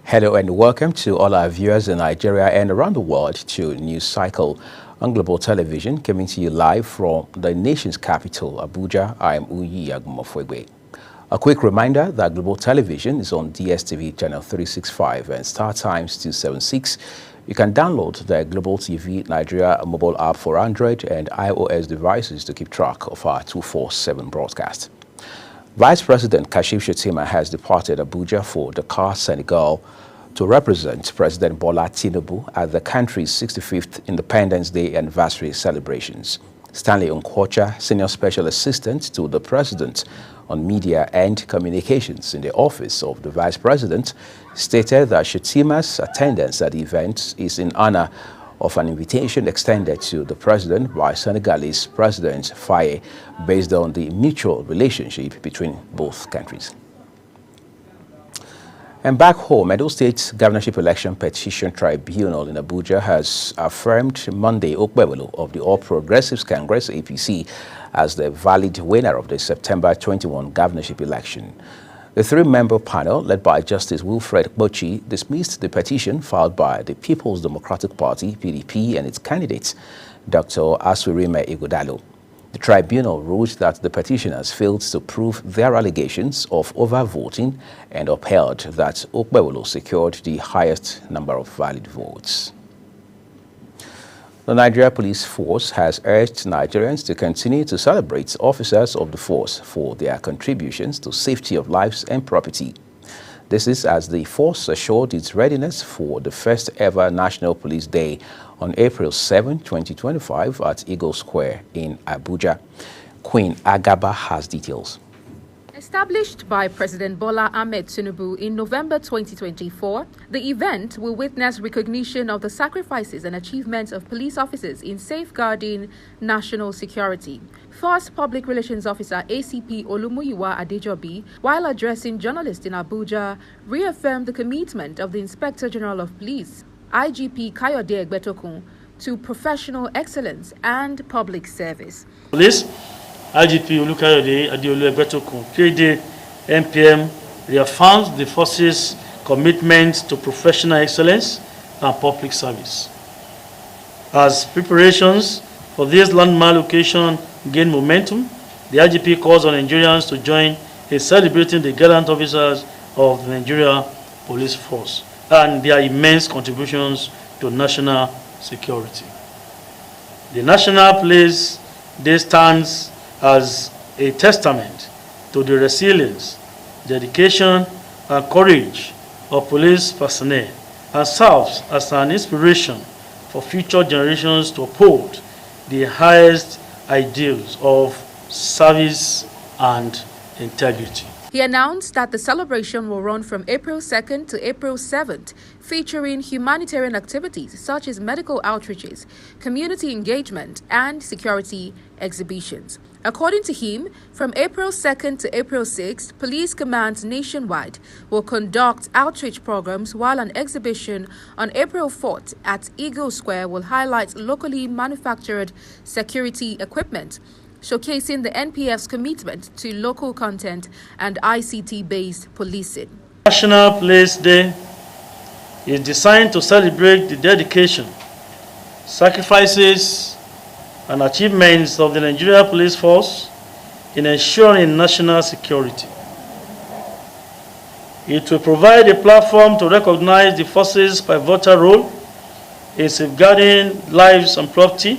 Hello and welcome to all our viewers in Nigeria and around the world to News Cycle on Global Television, coming to you live from the nation's capital, Abuja. I am Uyi Agumofwegbe. A quick reminder that Global Television is on DSTV channel 365 and Star Times 276. You can download the Global TV Nigeria mobile app for Android and iOS devices to keep track of our 247 broadcast. Vice President Kashim Shettima has departed Abuja for Dakar, Senegal, to represent President Bola Tinubu at the country's 65th Independence Day anniversary celebrations. Stanley Nkwocha, Senior Special Assistant to the President on Media and Communications in the Office of the Vice President, stated that Shettima's attendance at the event is in honor of an invitation extended to the President by Senegalese President Faye based on the mutual relationship between both countries. And back home, Edo State's Governorship Election Petition Tribunal in Abuja has affirmed Monday Okpebholo of the All Progressives Congress APC as the valid winner of the September 21 governorship election. The three-member panel, led by Justice Wilfred Bochi, dismissed the petition filed by the People's Democratic Party, PDP, and its candidate, Dr. Aswirime Ighodalo. The tribunal ruled that the petitioners failed to prove their allegations of overvoting and upheld that Okpebholo secured the highest number of valid votes. The Nigeria Police Force has urged Nigerians to continue to celebrate officers of the force for their contributions to safety of lives and property. This is as the force assured its readiness for the first ever National Police Day on April 7, 2025 at Eagle Square in Abuja. Queen Agaba has details. Established by President Bola Ahmed Tinubu in November 2024, the event will witness recognition of the sacrifices and achievements of police officers in safeguarding national security. Force Public Relations Officer ACP Olumuyiwa Adejobi, while addressing journalists in Abuja, reaffirmed the commitment of the Inspector General of Police, IGP Kayode Egbetokun, to professional excellence and public service. Police IGP Olukayode Adeolu Egbetokun, PD, NPM, reaffirms the force's commitment to professional excellence and public service. As preparations for this landmark occasion gain momentum, the IGP calls on Nigerians to join in celebrating the gallant officers of the Nigeria Police Force and their immense contributions to national security. The National Police Day stands as a testament to the resilience, dedication, and courage of police personnel and serves as an inspiration for future generations to uphold the highest ideals of service and integrity. He announced that the celebration will run from April 2nd to April 7th, featuring humanitarian activities such as medical outreaches, community engagement, and security exhibitions. According to him, from April 2nd to April 6th, police commands nationwide will conduct outreach programs, while an exhibition on April 4th at Eagle Square will highlight locally manufactured security equipment, showcasing the NPF's commitment to local content and ICT-based policing. National Police Day is designed to celebrate the dedication, sacrifices, and achievements of the Nigeria Police Force in ensuring national security. It will provide a platform to recognize the force's pivotal role in safeguarding lives and property,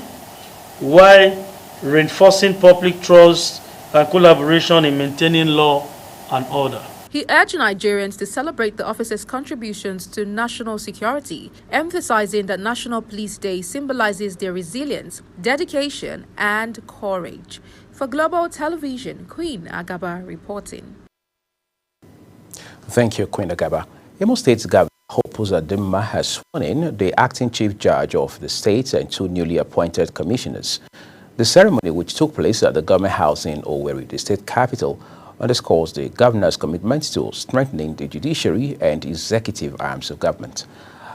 while reinforcing public trust and collaboration in maintaining law and order. He urged Nigerians to celebrate the officers' contributions to national security, emphasizing that National Police Day symbolizes their resilience, dedication, and courage. For Global Television, Queen Agaba reporting. Thank you, Queen Agaba. Imo State's Governor Hope Uzodimma has sworn in the acting chief judge of the state and two newly appointed commissioners. The ceremony, which took place at the Government House in Owerri, the state capital, underscores the governor's commitment to strengthening the judiciary and executive arms of government.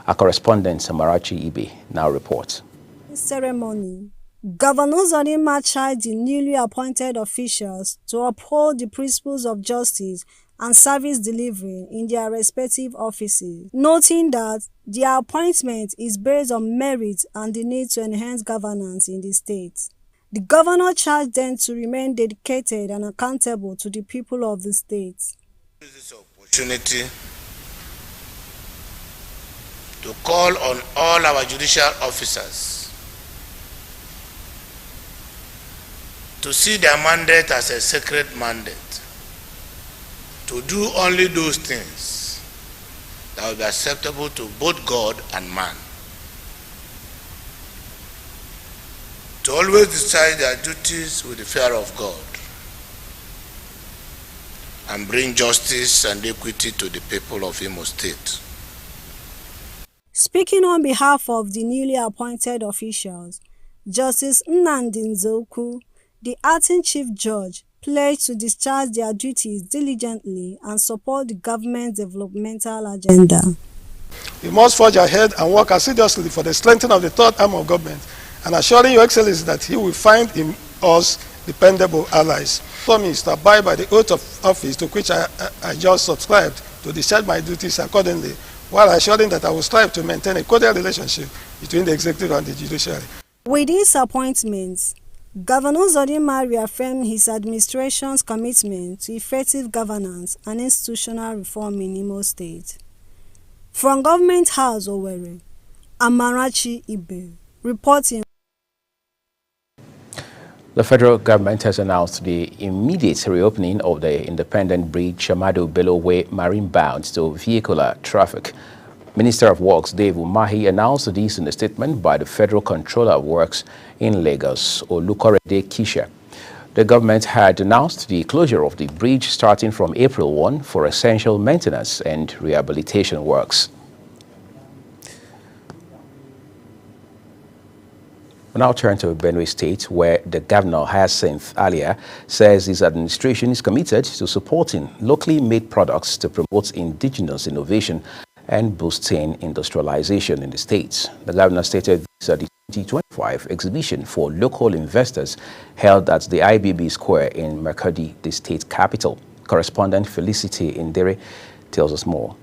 Our correspondent, Samarachi Ibe, now reports. In the ceremony, Governor Uzodimma charged the newly appointed officials to uphold the principles of justice and service delivery in their respective offices, noting that their appointment is based on merit and the need to enhance governance in the state. The governor charged them to remain dedicated and accountable to the people of the state. This opportunity to call on all our judicial officers to see their mandate as a sacred mandate, to do only those things that will be acceptable to both God and man, to always discharge their duties with the fear of God, and bring justice and equity to the people of Imo State. Speaking on behalf of the newly appointed officials, Justice Nnamdi Nzoku, the acting chief judge, pledged to discharge their duties diligently and support the government's developmental agenda. We must forge ahead and work assiduously for the strengthening of the third arm of government and assuring Your Excellency that he will find in us dependable allies. Promise to abide by the oath of office to which I just subscribed, to discharge my duties accordingly, while assuring that I will strive to maintain a cordial relationship between the executive and the judiciary. With these appointments, Governor Uzodimma reaffirmed his administration's commitment to effective governance and institutional reform in Imo State. From Government House, Owerri, Amarachi Ibe, reporting. The federal government has announced the immediate reopening of the independent bridge Ahmadu Bello Way marine bound to vehicular traffic. Minister of Works Dave Umahi announced this in a statement by the Federal Controller of Works in Lagos, Olukorede Kisha. The government had announced the closure of the bridge starting from April 1 for essential maintenance and rehabilitation works. We now turn to Benue State, where the governor, Hyacinth Alia, says his administration is committed to supporting locally made products to promote indigenous innovation and boosting industrialization in the state. The governor stated this at the 2025 exhibition for local investors held at the IBB Square in Makurdi, the state capital. Correspondent Felicity Indere tells us more.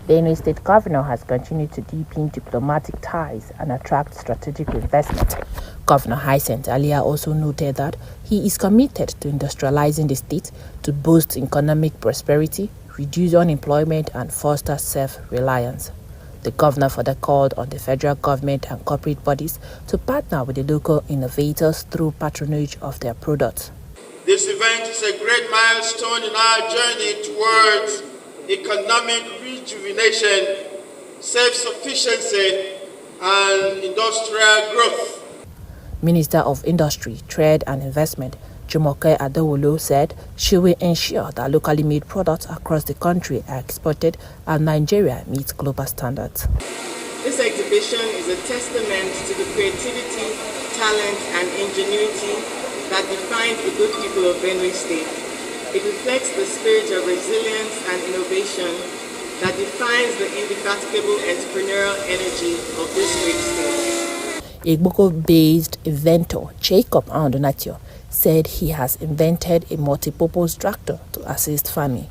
The Benue State Governor has continued to deepen diplomatic ties and attract strategic investment. Governor Hyacinth Alia also noted that he is committed to industrializing the state to boost economic prosperity, reduce unemployment, and foster self-reliance. The governor further called on the federal government and corporate bodies to partner with the local innovators through patronage of their products. This event is a great milestone in our journey towards economic rejuvenation, self-sufficiency, and industrial growth. Minister of Industry, Trade and Investment, Jumoke Adewolu, said she will ensure that locally made products across the country are exported and Nigeria meets global standards. This exhibition is a testament to the creativity, talent, and ingenuity that defines the good people of Benue State. It reflects the spirit of resilience and innovation that defines the indefatigable entrepreneurial energy of this great state. Igboko-based inventor Jacob Andonatio said he has invented a multi-purpose tractor to assist farming.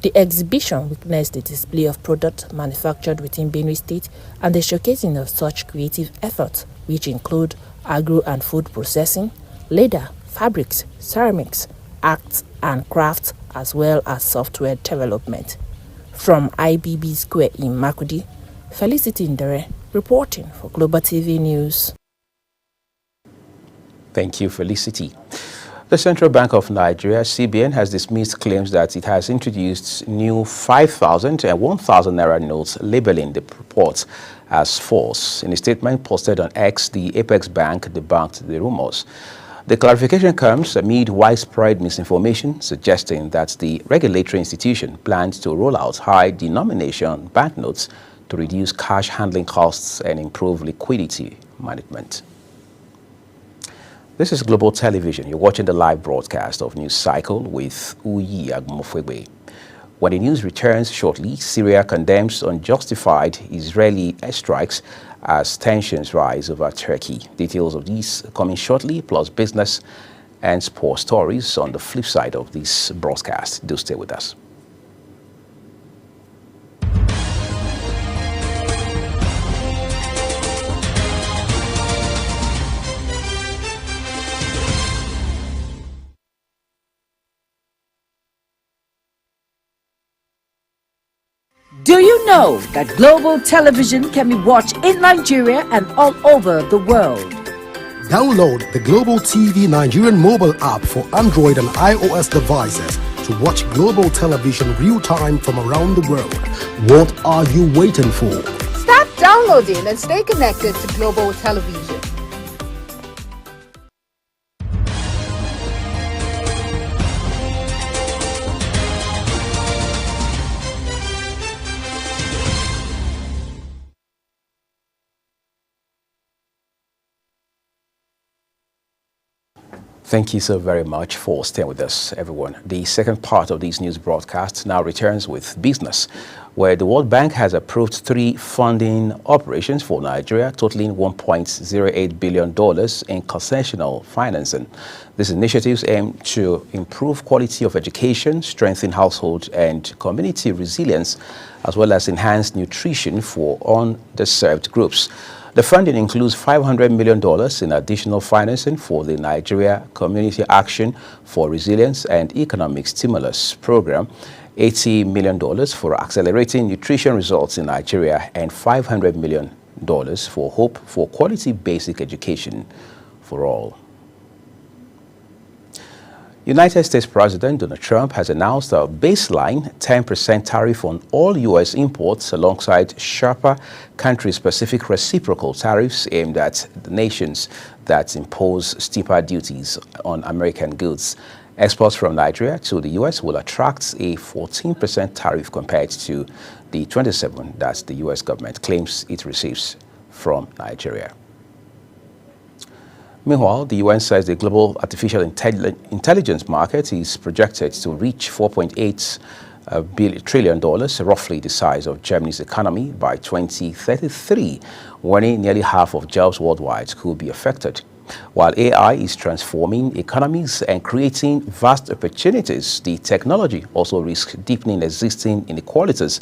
The exhibition witnessed the display of products manufactured within Benue State and the showcasing of such creative efforts, which include agro and food processing, leather, fabrics, ceramics, arts and crafts, as well as software development. From IBB Square in Makurdi, Felicity Indere reporting for Global TV News. Thank you, Felicity. The Central Bank of Nigeria, CBN, has dismissed claims that it has introduced new 5,000 and 1,000 naira notes labeling the reports as false. In a statement posted on X, the Apex Bank debunked the rumors. The clarification comes amid widespread misinformation suggesting that the regulatory institution plans to roll out high-denomination banknotes to reduce cash handling costs and improve liquidity management. This is Global Television. You're watching the live broadcast of News Cycle with Uyi Agumofwegbe. When the news returns shortly, Syria condemns unjustified Israeli airstrikes as tensions rise over Turkey. Details of these coming shortly, plus business and sports stories on the flip side of this broadcast. Do stay with us. Do you know that global television can be watched in Nigeria and all over the world? Download the Global TV Nigerian mobile app for Android and iOS devices to watch global television real-time from around the world. What are you waiting for? Start downloading and stay connected to global television. Thank you so very much for staying with us, everyone. The second part of this news broadcast now returns with business, where the World Bank has approved 3 funding operations for Nigeria, totaling $1.08 billion in concessional financing. These initiatives aim to improve quality of education, strengthen household and community resilience, as well as enhance nutrition for underserved groups. The funding includes $500 million in additional financing for the Nigeria Community Action for Resilience and Economic Stimulus Program, $80 million for accelerating nutrition results in Nigeria, and $500 million for Hope for Quality Basic Education for All. United States President Donald Trump has announced a baseline 10% tariff on all U.S. imports alongside sharper country-specific reciprocal tariffs aimed at the nations that impose steeper duties on American goods. Exports from Nigeria to the U.S. will attract a 14% tariff compared to the 27% that the U.S. government claims it receives from Nigeria. Meanwhile, the UN says the global artificial intelligence market is projected to reach $4.8 trillion, roughly the size of Germany's economy, by 2033, warning nearly half of jobs worldwide could be affected. While AI is transforming economies and creating vast opportunities, the technology also risks deepening existing inequalities.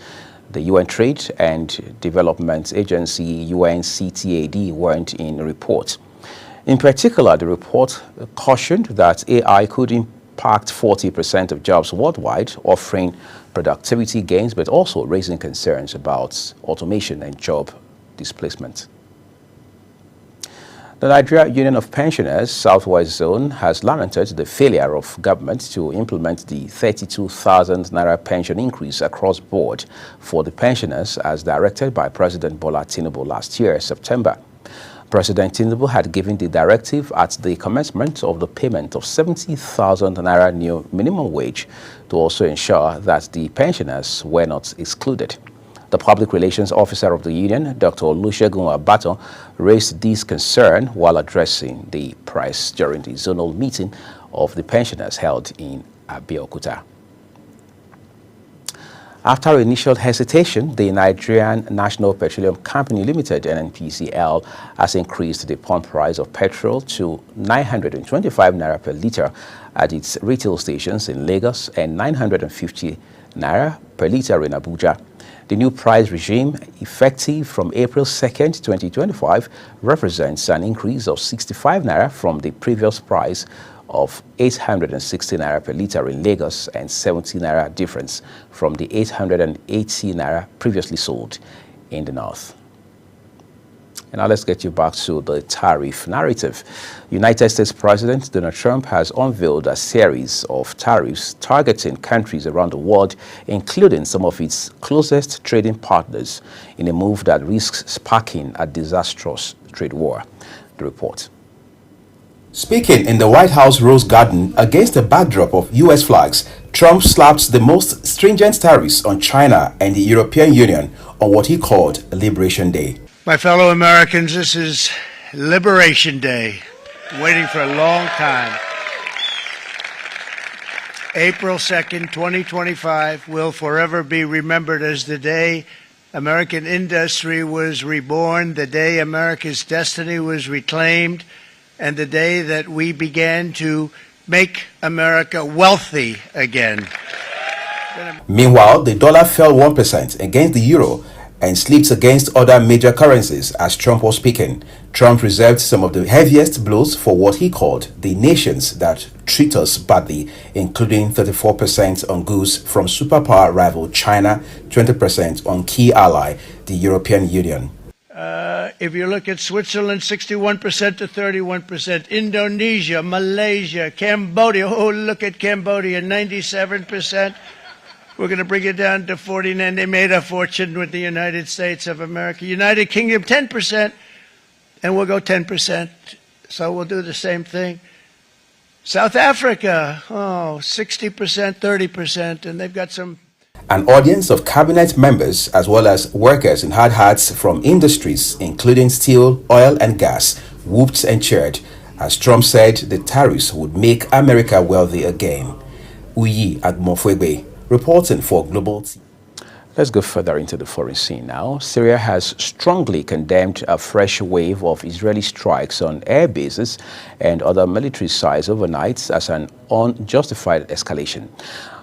The UN Trade and Development Agency, UNCTAD, warned in a report. In particular, the report cautioned that AI could impact 40% of jobs worldwide, offering productivity gains, but also raising concerns about automation and job displacement. The Nigeria Union of Pensioners Southwest Zone has lamented the failure of government to implement the 32,000 Naira pension increase across board for the pensioners as directed by President Bola Tinubu last year, September. President Tinubu had given the directive at the commencement of the payment of 70,000 Naira new minimum wage to also ensure that the pensioners were not excluded. The public relations officer of the union, Dr. Olusegun Abaton, raised this concern while addressing the press during the zonal meeting of the pensioners held in Abeokuta. After initial hesitation, the Nigerian National Petroleum Company Limited, NNPCL, has increased the pump price of petrol to 925 Naira per litre at its retail stations in Lagos and 950 Naira per litre in Abuja. The new price regime, effective from April 2nd, 2025, represents an increase of 65 Naira from the previous price of 860 Naira per litre in Lagos and 70 Naira difference from the 880 Naira previously sold in the north. And now let's get you back to the tariff narrative. United States President Donald Trump has unveiled a series of tariffs targeting countries around the world, including some of its closest trading partners, in a move that risks sparking a disastrous trade war. The report. Speaking in the White House Rose Garden against a backdrop of U.S. flags, Trump slapped the most stringent tariffs on China and the European Union on what he called Liberation Day. My fellow Americans, this is Liberation Day, waiting for a long time. April 2nd, 2025 will forever be remembered as the day American industry was reborn, the day America's destiny was reclaimed, and the day that we began to make America wealthy again. Meanwhile, the dollar fell 1% against the euro and slipped against other major currencies as Trump was speaking. Trump reserved some of the heaviest blows for what he called the nations that treat us badly, including 34% on goods from superpower rival China, 20% on key ally, the European Union. If you look at Switzerland, 61% to 31%. Indonesia, Malaysia, Cambodia. Oh, look at Cambodia, 97%. We're going to bring it down to 49. They made a fortune with the United States of America. United Kingdom, 10%, and we'll go 10%. So we'll do the same thing. South Africa, 60%, 30%, and they've got some. An audience of cabinet members as well as workers in hard hats from industries including steel, oil and gas whooped and cheered as Trump said the tariffs would make America wealthy again. Uyi Agbomofuegbe, reporting for Global TV. Let's go further into the foreign scene now. Syria has strongly condemned a fresh wave of Israeli strikes on air bases and other military sites overnight as an unjustified escalation.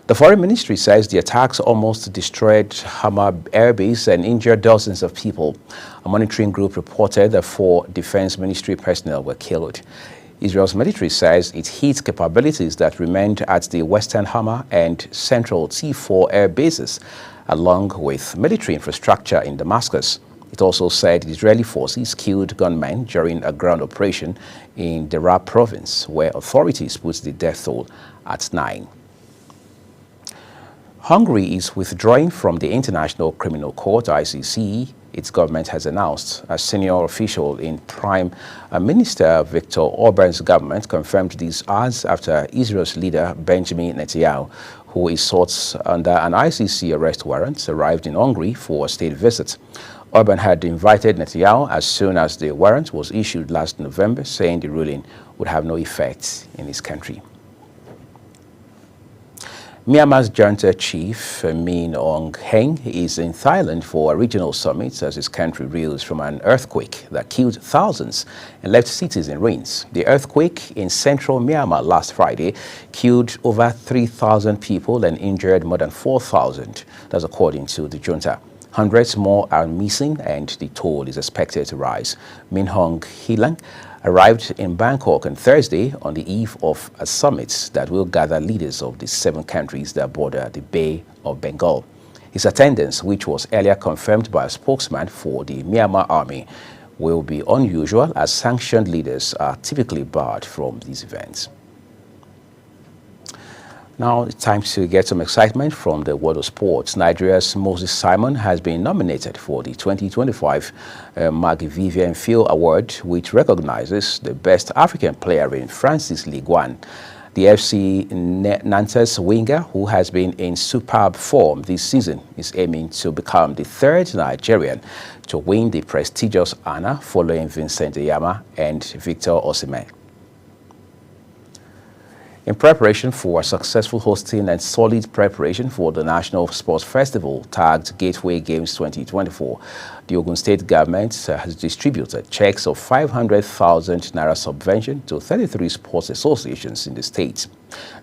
The foreign ministry says the attacks almost destroyed Hama air base and injured dozens of people. A monitoring group reported that 4 defense ministry personnel were killed. Israel's military says it hit capabilities that remained at the Western Hama and Central T4 air bases, along with military infrastructure in Damascus. It also said Israeli forces killed gunmen during a ground operation in Deraa province, where authorities put the death toll at 9. Hungary is withdrawing from the International Criminal Court, ICC, its government has announced. A senior official in Prime Minister Viktor Orban's government confirmed these hours after Israel's leader Benjamin Netanyahu, who is sought under an ICC arrest warrant, arrived in Hungary for a state visit. Orban had invited Netanyahu as soon as the warrant was issued last November, saying the ruling would have no effect in his country. Myanmar's junta chief, Min Aung Hlaing, is in Thailand for a regional summit as his country reels from an earthquake that killed thousands and left cities in ruins. The earthquake in central Myanmar last Friday killed over 3,000 people and injured more than 4,000. That's according to the junta. Hundreds more are missing and the toll is expected to rise. Min Aung Hlaing arrived in Bangkok on Thursday on the eve of a summit that will gather leaders of the 7 countries that border the Bay of Bengal. His attendance, which was earlier confirmed by a spokesman for the Myanmar Army, will be unusual as sanctioned leaders are typically barred from these events. Now it's time to get some excitement from the world of sports. Nigeria's Moses Simon has been nominated for the 2025 Maggie-Vivian Field Award, which recognizes the best African player in France's Ligue 1. The FC Nantes winger, who has been in superb form this season, is aiming to become the 3rd Nigerian to win the prestigious honor, following Vincent Eyama and Victor Osimhen. In preparation for a successful hosting and solid preparation for the National Sports Festival tagged Gateway Games 2024, the Ogun State government has distributed checks of 500,000 naira subvention to 33 sports associations in the state.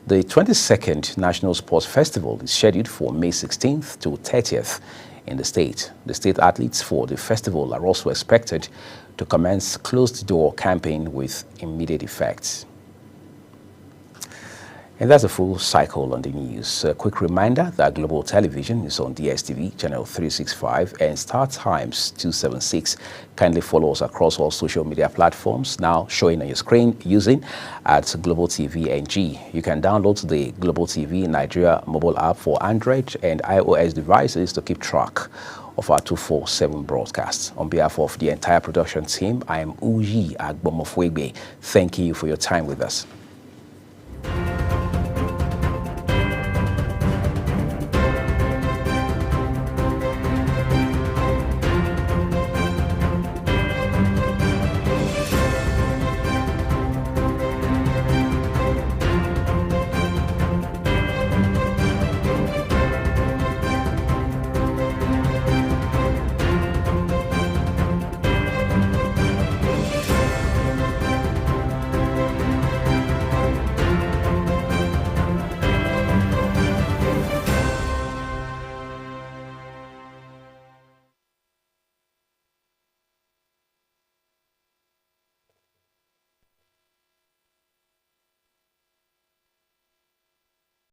The 22nd National Sports Festival is scheduled for May 16th to 30th in the state. The state athletes for the festival are also expected to commence closed-door campaign with immediate effect. And that's a full cycle on the news. A quick reminder that Global Television is on DSTV, channel 365, and Star Times 276. Kindly follow us across all social media platforms, now showing on your screen using at Global TV NG. You can download the Global TV Nigeria mobile app for Android and iOS devices to keep track of our 247 broadcasts. On behalf of the entire production team, I am Uyi Agbomofuegbe. Thank you for your time with us.